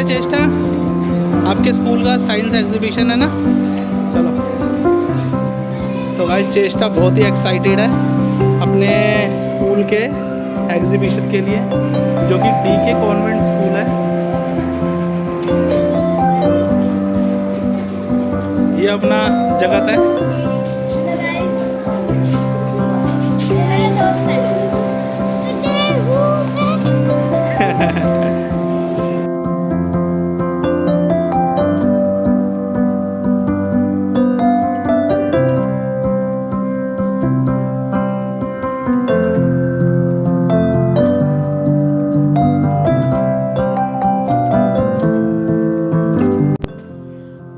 हैं चेष्टा? आपके स्कूल का साइंस एग्जीबिशन है ना? चलो। तो गाइस चेष्टा बहुत ही एक्साइटेड है अपने स्कूल के एग्जीबिशन के लिए, जो कि DK कॉन्वेंट स्कूल है। ये अपना जगत है।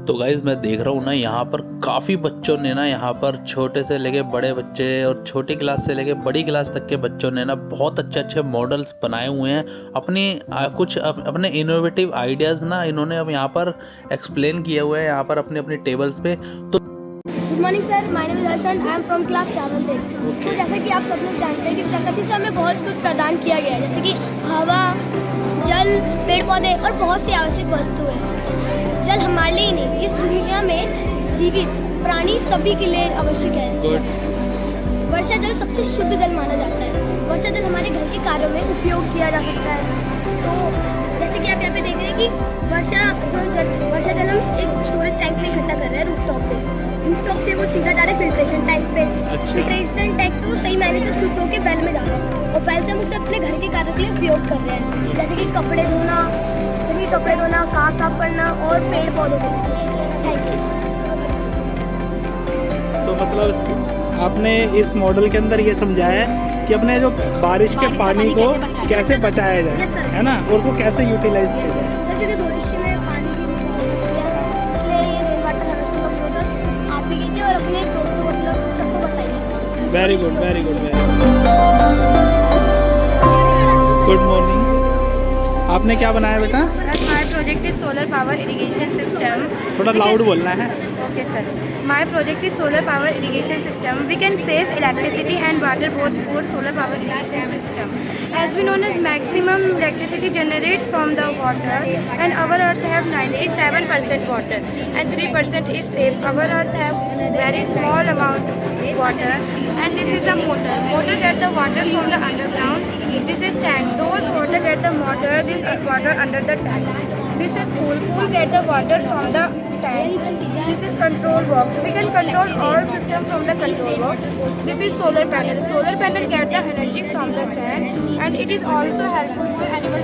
तो गाइज़ मैं देख रहा हूँ ना, यहाँ पर काफ़ी बच्चों ने ना, यहाँ पर छोटे से लेके बड़े बच्चे और छोटी क्लास से लेके बड़ी क्लास तक के बच्चों ने ना बहुत अच्छे अच्छे मॉडल्स बनाए हुए हैं। अपने इनोवेटिव आइडियाज़ ना इन्होंने अब यहाँ पर एक्सप्लेन किए हुए हैं यहाँ पर अपने अपने टेबल्स पे। तो good morning sir, my name is Harshan, I am from class 7th। तो जैसे कि आप सब लोग जानते हैं कि प्रकृति से हमें बहुत कुछ प्रदान किया गया है, जैसे कि हवा, जल, पेड़ पौधे और बहुत सी आवश्यक वस्तुएं। जल हमारे लिए ही नहीं, इस दुनिया में जीवित प्राणी सभी के लिए आवश्यक है। वर्षा जल सबसे शुद्ध जल माना जाता है। वर्षा जल हमारे घर के कार्यों में उपयोग किया जा सकता है। तो जैसे कि आप यहाँ पे देख रहे हैं कि वर्षा जल हम एक स्टोरेज टैंक में इकट्ठा कर रहे हैं रूफटॉप पे। रूफटॉप से वो सीधा जा रहे हैं फिल्ट्रेशन टैंक पे। फिल्ट्रेशन टैंक पे वो सही मायने से शुद्ध होकर वेल में जा रहे हैं और वेल से हम उसे अपने घर के कार्यों के लिए उपयोग कर रहे हैं, जैसे कि कपड़े धोना, कार साफ करना और पेड़ पौधों के लिए। Thank you. तो मतलब आपने इस मॉडल के अंदर ये समझाया है कि अपने जो बारिश के पानी को कैसे बचाया जाए, है ना, और उसको कैसे यूटिलाइज किया जाए। सर क्योंकि भविष्य में पानी की भी हो सकती है, इसलिए ये रेन वाटर हार्वेस्टिंग का प्रोसेस आप भी कीजिए और अपने दोस्तों मतलब सबको बताइए। Very good, very good, very good morning. आपने क्या बनाया बेटा? Sir my project is solar power irrigation system. थोड़ा लाउड बोलना है। Okay sir, my project is solar power irrigation system. We can save electricity and water both for solar power irrigation system. As we know, as maximum electricity generated from the water, and our earth have 97% water and 3% is safe. Our earth have very small amount of water, and this is a motor. Motor get the water from the underground. This is tank. Those water get the motor. This water under the tank. This is pool. Pool get the water from the tank. This is control box. We can control all system from the control box. This is solar panel. Solar panel get the energy from the sun, and it is also helpful for animal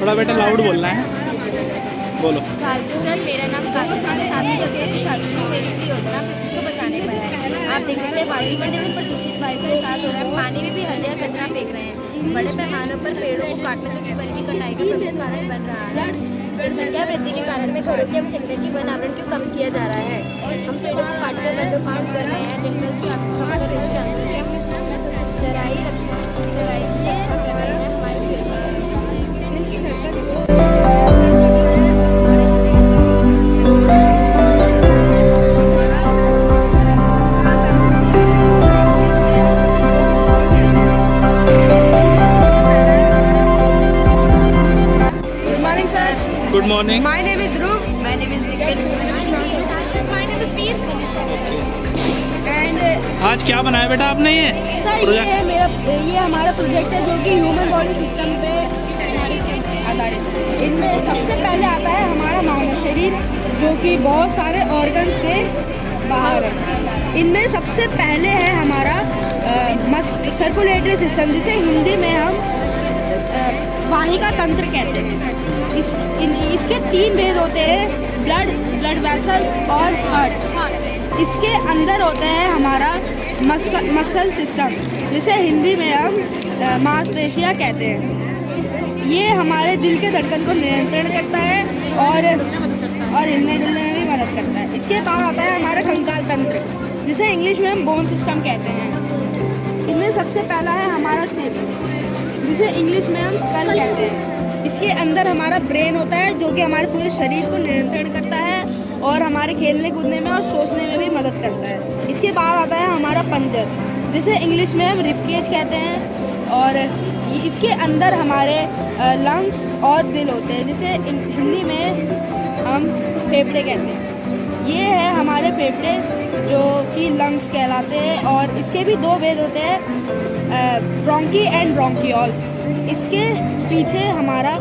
थोड़ा बेटा loud बोलना है, बोलो। Sir मेरा नाम काफी साथी कक्षा की छात्रों की प्रेरित योजना पृथ्वी को बचाने पर है। आप देख सकते हैं वायुमंडल में प्रदूषित वायु के साथ हो रहा है, पानी में भी हर जगह कचरा फेंक रहे हैं। बड़े पैमानों पर पेड़ों को काटना जो कि वन की कटाई का प्रमुख कारण बन रहा है। जनसंख्या वृद्धि के कारण में घरों की आवश्यकता की वन आवरण क्यों कम किया जा रहा है। हम पेड़ों को काटकर वन निर्माण कर रहे हैं, जंगल की जानवरों से चराई की रक्षा कर रहे हैं। Good morning. My name is Dhruv. My name is Nikhil. My name is Steve. And आज क्या बनाया बेटा आपने ये सर ये हमारा प्रोजेक्ट है जो कि ह्यूमन बॉडी सिस्टम पे आधारित है। इनमें सबसे पहले आता है हमारा मानव शरीर, जो कि बहुत सारे ऑर्गन्स के बाहर है। इनमें सबसे पहले है हमारा सर्कुलेटरी सिस्टम, जिसे हिंदी में हम वाहिका तंत्र कहते हैं। इसके 3 भेद होते हैं, ब्लड वेसल्स और हार्ट। इसके अंदर होता है हमारा मसल सिस्टम, जिसे हिंदी में हम मांसपेशियाँ कहते हैं। ये हमारे दिल के धड़कन को नियंत्रण करता है और हिलने डुलने में भी मदद करता है। इसके बाद आता है हमारा कंकाल तंत्र, जिसे इंग्लिश में हम बोन सिस्टम कहते हैं। इनमें सबसे पहला है हमारा सिर, जिसे इंग्लिश में हम स्कल कहते हैं। इसके अंदर हमारा ब्रेन होता है जो कि हमारे पूरे शरीर को नियंत्रण करता है और हमारे खेलने कूदने में और सोचने में भी मदद करता है। इसके बाद आता है हमारा पंजर, जिसे इंग्लिश में हम रिबकेज कहते हैं, और इसके अंदर हमारे लंग्स और दिल होते हैं, जिसे हिंदी में हम फेफड़े कहते हैं। ये है हमारे फेफड़े जो कि लंग्स कहलाते हैं, और इसके भी दो भेद होते हैं, ब्रोंकी एंड ब्रोंकियोल्स। इसके पीछे हमारा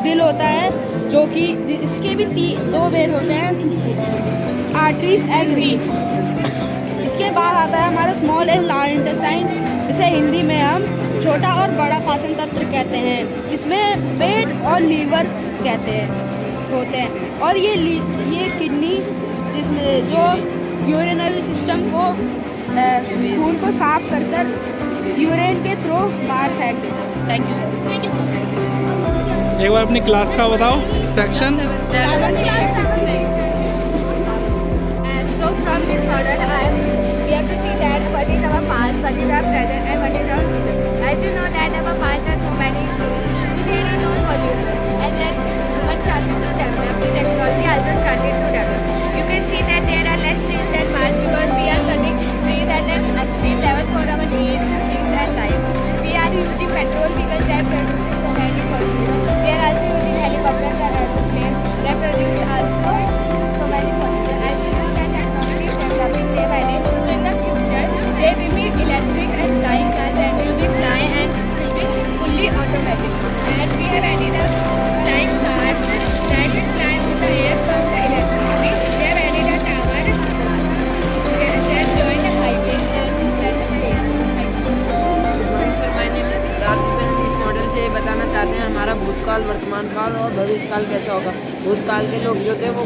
दिल होता है जो कि इसके भी दो भेद होते हैं, आर्टरीज एंड वीन्स। इसके बाद आता है हमारा स्मॉल एंड लार्ज इंटेस्टाइन, जिसे हिंदी में हम छोटा और बड़ा पाचन तंत्र कहते हैं। इसमें पेट और लीवर होते हैं, और ये किडनी जिसमें जो यूरिनरी सिस्टम को खून को साफ कर यूरिन के थ्रू बाहर फेंक देता है। Thank you sir. एक बार अपनी क्लास का बताओ, section. So from this model, we have to see that what is our past, what is our present, and what is our future. As you know that our past has so many things, so there are no pollution, and that's much started to develop. The technology also started to develop. You can see that there are less trees than past because we are cutting trees at an extreme level for our needs, things, and life. We are using petrol vehicles that produces so many pollution. We are also using helicopters and aeroplanes that produce also so many pollution. As you know that technology is developing day by day. So in the future, there will be electric and flying cars that will be fly and will be fully automatic. And we have added a flying cars that will fly with the air from the electricity. They have added a tower that join the highways and set the places. Sir my name is Siddharth. मैं इस model से ये बताना चाहते हैं हमारा भूतकाल, वर्तमान काल और भविष्य काल कैसा होगा। भूतकाल के लोग जो थे वो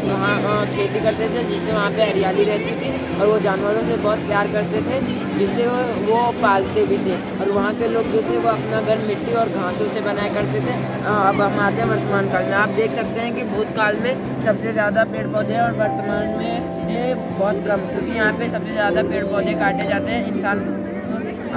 खेती करते थे, जिससे वहाँ पे हरियाली रहती थी, और वो जानवरों से बहुत प्यार करते थे, जिससे वो पालते भी थे। और वहाँ के लोग जो थे वो अपना घर मिट्टी और घासों से बनाया करते थे। अब हम आते हैं वर्तमान काल में। आप देख सकते हैं कि भूतकाल में सबसे ज़्यादा पेड़ पौधे हैं और वर्तमान में ये बहुत कम, क्योंकि यहाँ पे सबसे ज़्यादा पेड़ पौधे काटे जाते हैं। इंसान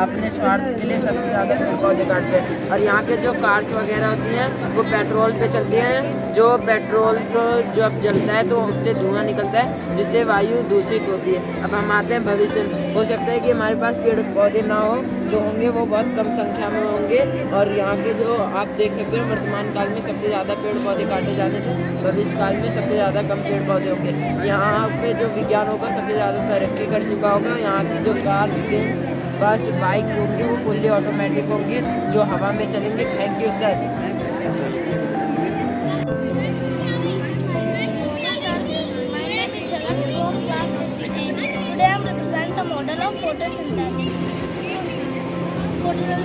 अपने स्वार्थ के लिए सबसे ज़्यादा पेड़ पौधे काटते हैं। और यहाँ के जो कार्स वगैरह होती हैं वो पेट्रोल पे चलती हैं। जो पेट्रोल को जब जलता है तो उससे धुआं निकलता है, जिससे वायु दूषित होती है। अब हम आते हैं भविष्य में। हो सकता है कि हमारे पास पेड़ पौधे ना हो, जो होंगे वो बहुत कम संख्या में होंगे। और यहाँ के जो आप देख सकते हो वर्तमान काल में सबसे ज़्यादा पेड़ पौधे काटे जाने से भविष्य काल में सबसे ज़्यादा कम पेड़ पौधे होंगे। यहाँ पे जो विज्ञान होगा सबसे ज़्यादा तरक्की कर चुका होगा। यहाँ की जो कार्स, ट्रेन, बस, बाइक होंगी वो फुल्ली ऑटोमेटिक होंगी, जो हवा में चलेंगे। Thank you sir. Today I represent the model of photosynthesis.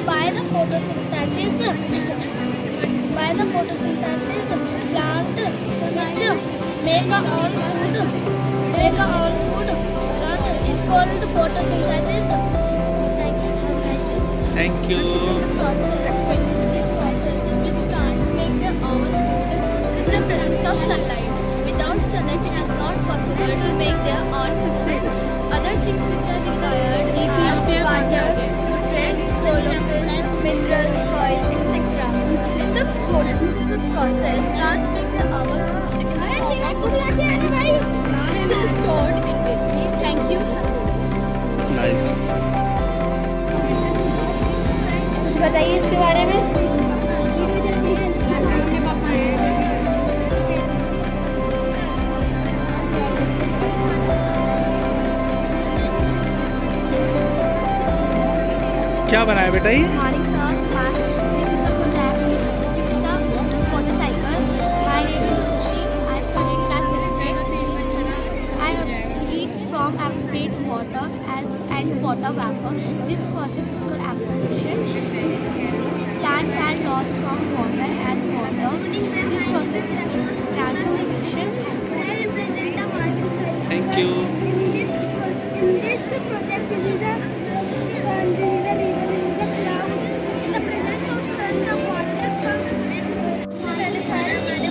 By the photosynthesis, plant which make our own food is called photosynthesis. Thank you. The process in which plants make their own food with the presence of sunlight. Without sunlight, it is not possible to make their own food. Other things which are required are water, nutrients, chlorophyll, minerals, soil, etc. In the photosynthesis process, plants make their own food in the form of animals, which is stored in it. Thank you. Nice. कुछ बताइए इसके बारे में। क्या बनाया बेटा ये? Morning sir, this is the project. This is the motorcycle. My name is Khushi. I study in class 5th. I read from evaporate water and water vapor. This process is called evaporation. Plants are lost from water as water. This process is called transpiration. Thank you. In this project, this is a sun, this is a river, this is a cloud. In the presence of sun, the water comes.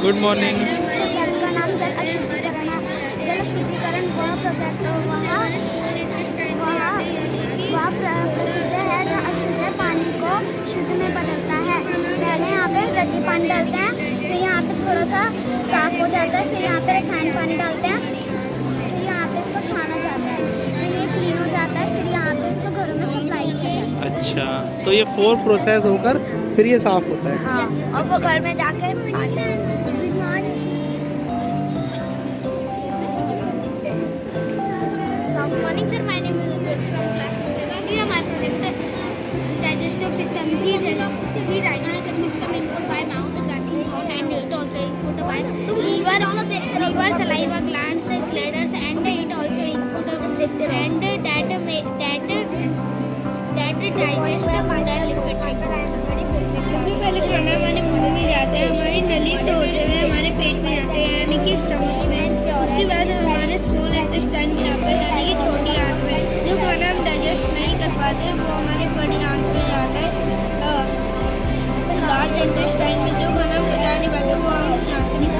Good morning. इस project का नाम जल अशुद्धिकरण है। जल अशुद्धिकरण वह project वहाँ प्रसिद्ध है जहाँ अशुद्ध पानी को शुद्ध में बदलता है। पहले यहाँ पे डर्टी पानी डालते हैं, फिर यहाँ पे थोड़ा सा साफ हो जाता है, फिर यहाँ पे रसायन पानी डालते हैं, फिर यहाँ पे इसको छाना जाता है, फिर ये क्लीन हो जाता है, फिर यहाँ पे इसको घरों में सप्लाई किया जाता है। अच्छा, तो ये 4 प्रोसेस होकर फिर ये साफ़ होता है। हाँ, और वो घर में जाके Good morning, sir. My name is Udit from class 2. Here my project digestive system. The digestive system input by mouth, gastric throat, and it also input by liver, saliva glands, bladders, and it also input and that digest food and liquid. सबसे पहले खाना हमारे मुंह में जाता है, हमारी नली से होते हुए हमारे पेट में जाते हैं, यानी कि स्टमक में। उसके बाद हमारे स्मॉल इंटेस्टाइन में आता है, यानी कि छोटी आंत में। जो खाना हम डाइजेस्ट नहीं कर पाते वो हमारे बड़ी आंत में जाता है। लार्ज इंटेस्टाइन में जो खाना हम पचा नहीं पाते वो हम यहाँ से नहीं।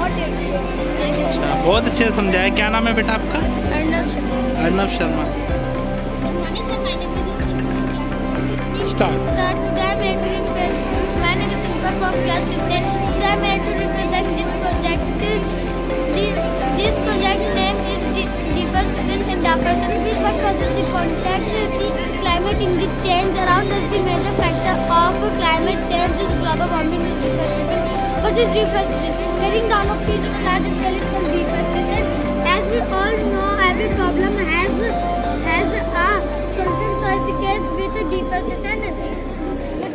अच्छा, बहुत अच्छे से समझाया। क्या नाम है बेटा आपका? Arnav Sharma. Start. Sir, today I am entering my name is Simran from class 15. Today I am here to represent this project. This project name is Deforestation and Adaptation. This was causes the contact the climate in the change around us. The major factor of climate change is global warming is deforestation. What is deforestation? Cutting down of trees on a large scale is called deforestation. As we all know, every problem has a solution. So is the case with deforestation.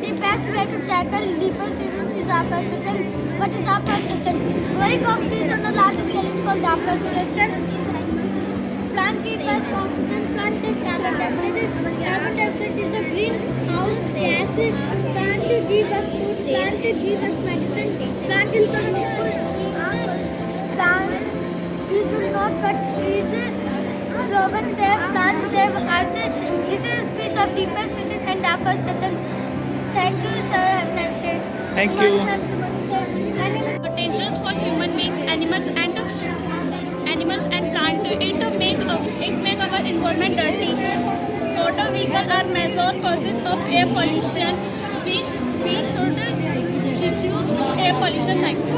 The best way to tackle deforestation is afforestation. What is afforestation? Growing of trees on a large scale is called afforestation. Plant keep us oxygen, plant take carbon dioxide. Carbon dioxide is the greenhouse gas. Plant give us food, plant give us medicine. Plant will produce plant. We should not cut trees. Slogan save plant, save earth. This is speech of deforestation and afforestation. Thank you, sir. Have a nice day. Thank you. My name is Potentials for human beings, animals and plant. It make our environment dirty. Motor vehicle are major causes of air pollution. We should reduce to air pollution. Thank you.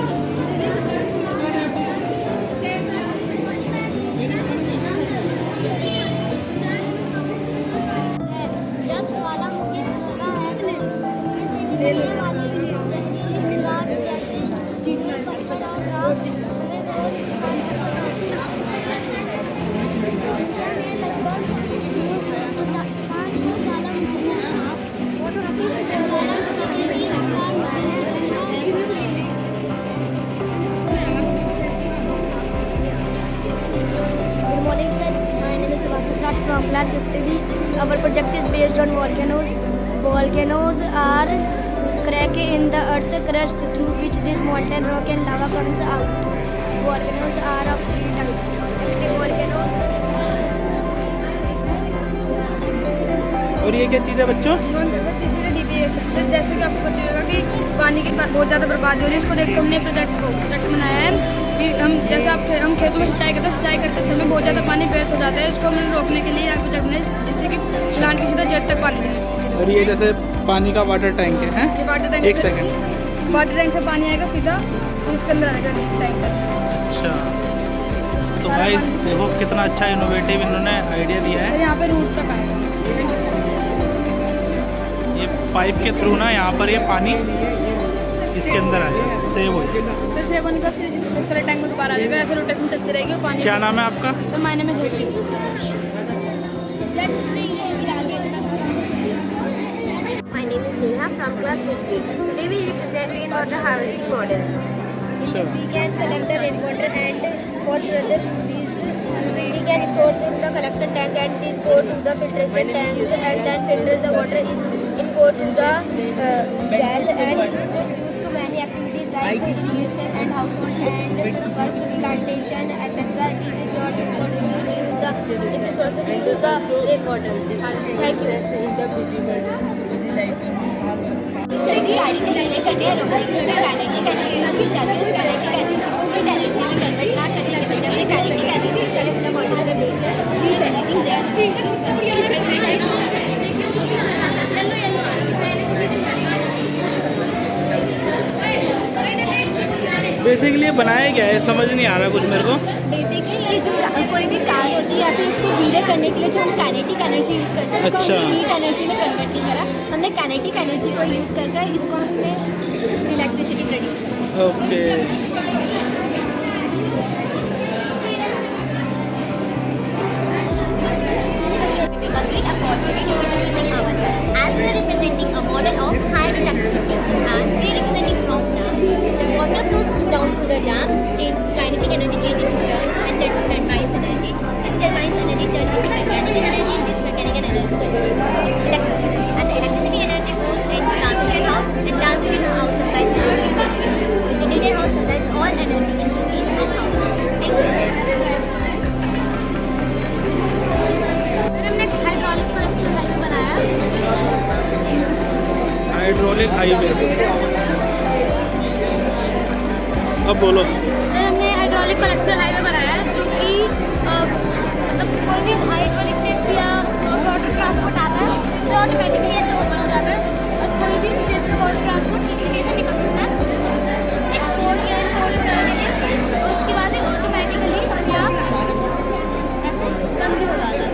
जब ज्वालामुखी फटता है उसमें से निकलने वाले जहरीले पदार्थ जैसे चीनी, पत्थर और राख हमें बहुत नुकसान करते हैं। दुनिया में लगभग 500 ज्वालामुखी हैं। ज्वालामुखी की रफ्तार होती है। Good morning, sir. My name is Subhasis Raj from class 50B. Our project is based on volcanoes. Volcanoes are cracks in the earth crust through which this molten rock and lava comes out. Volcanoes are of 3 types. Active volcanoes. और ये क्या चीज़ है बच्चों? जैसे कि आपको पता होगा कि पानी की बहुत ज़्यादा बर्बादी हो रही है, इसको देखते हमने प्रोजेक्ट बनाया है कि हम खेतों में सिंचाई करते समय बहुत ज़्यादा पानी व्यर्थ हो जाता है। उसको हमने रोकने के लिए प्रोजेक्ट ने जिससे कि प्लांट की सीधा जड़ तक पानी जाए। और ये जैसे पानी का वाटर टैंक है, हैं? ये वाटर टैंक, एक सेकंड। वाटर टैंक से पानी आएगा सीधा और इसके अंदर आएगा टैंक। अच्छा, तो गाइस देखो कितना अच्छा इनोवेटिव इन्होंने आइडिया दिया है। यहाँ पे रूट तक आएगा। ये पाइप के थ्रू ना यहाँ पर ये पानी इसके अंदर आएगा, सेव हो जाएगा। सर सेवन का फिर इस सारे टैंक में दोबारा आ जाएगा, ऐसे रोटेशन चलती रहेगी और पानी। क्या नाम है आपका? Sir my name is Harshit. My name is Neha from class 6B. Today we represent rainwater harvesting model. We can collect the rainwater and for further use we can store in the collection tank and these go to the filtration tank and then filter the water is in go to the well and this is used to many activities like irrigation and household and first plantation etc. It is not used to use the in this process we use the rainwater. Thank you. Sir की गाड़ी में लेने करने रोकने की जो guarantee करने की उसकी जाती है उस गारंटी करने से कोई डायरेक्शन में कन्वर्ट ना करने के बजाय हमने गारंटी करने की सारे अपना मॉडल का देश है वी जनरेटिंग दैट बेसिकली बनाया क्या है समझ नहीं आ रहा कुछ मेरे को। बेसिकली ये जो कोई भी कार होती है या फिर उसको धीरे करने के लिए जो हम काइनेटिक एनर्जी यूज़ करते हैं उसको अच्छा। हमने हीट एनर्जी में कन्वर्ट नहीं करा, हमने काइनेटिक एनर्जी को यूज़ करके इसको हमने इलेक्ट्रिसिटी प्रोड्यूस करा। Okay A great opportunity to represent ourselves as we are representing a model of hydroelectricity and we are representing from dam. The water flows down to the dam, change kinetic energy changing to turn and turbines energy. This turbines energy turn into mechanical energy. This mechanical energy converted into electric energy. And the electricity energy goes in transmission house and transmission house supplies energy to generator. The generator house supplies all energy in cities and houses. Thank you, sir. हमने hydraulic collection highway बनाया। Hydraulic highway. अब बोलो। Sir हमने hydraulic collection highway बनाया जो कि मतलब कोई भी हाइट वाली शिप या वाटर ट्रांसपोर्ट आता है तो ऑटोमेटिकली ऐसे ओपन हो जाता है और कोई भी शिप या वाटर ट्रांसपोर्ट एक जगह से निकल सकता है एक्सपोर्ट या इम्पोर्ट करने के लिए, और उसके बाद ही ऑटोमेटिकली अपने आप ऐसे बंद भी हो जाता है।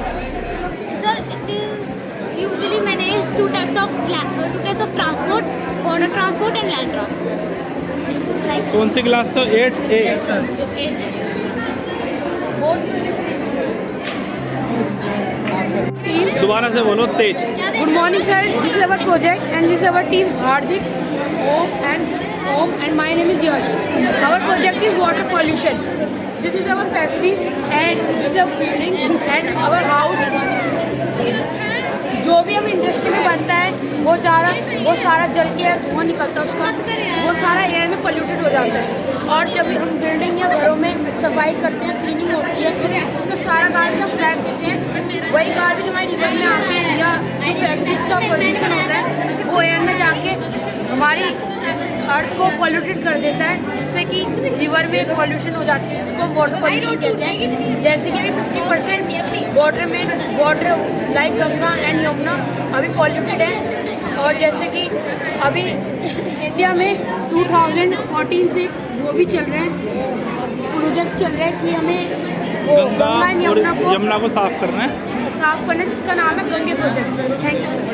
Sir it is usually manage two types of transport, water transport and land transport. कौन सी क्लास से? 8A। दोबारा से बोलो तेज। Good morning, sir. This is our project, and this is our team, Hardik, Om, and my name is Yash. Our project is water pollution. This is our factories, and this is our buildings, and our house. जो भी हम industry में बनता है वो सारा जल के धुआं निकलता है उसका, वो सारा एयर में पोल्यूटेड हो जाता है। और जब हम बिल्डिंग या घरों में सफाई करते हैं, क्लीनिंग होती है, उसका सारा गार्बेज हम फ्लैट देते हैं, वही गार्बेज हमारे रिवर में आके या जो फैक्ट्रीज का पोल्यूशन होता है वो एयर में जाके हमारी अर्थ को पोल्यूटेड कर देता है, जिससे कि रिवर में पोल्यूशन हो जाती है, जिसको वाटर पोल्यूशन कहते हैं। जैसे कि अभी 50% water like Ganga and Yamuna अभी पॉल्यूटेड है। और जैसे कि अभी इंडिया में 2014 से वो भी चल रहे हैं, प्रोजेक्ट चल रहा है कि हमें वो गंगा एंड यमुना को साफ करना है, जिसका नाम है Gange project. Thank you sir.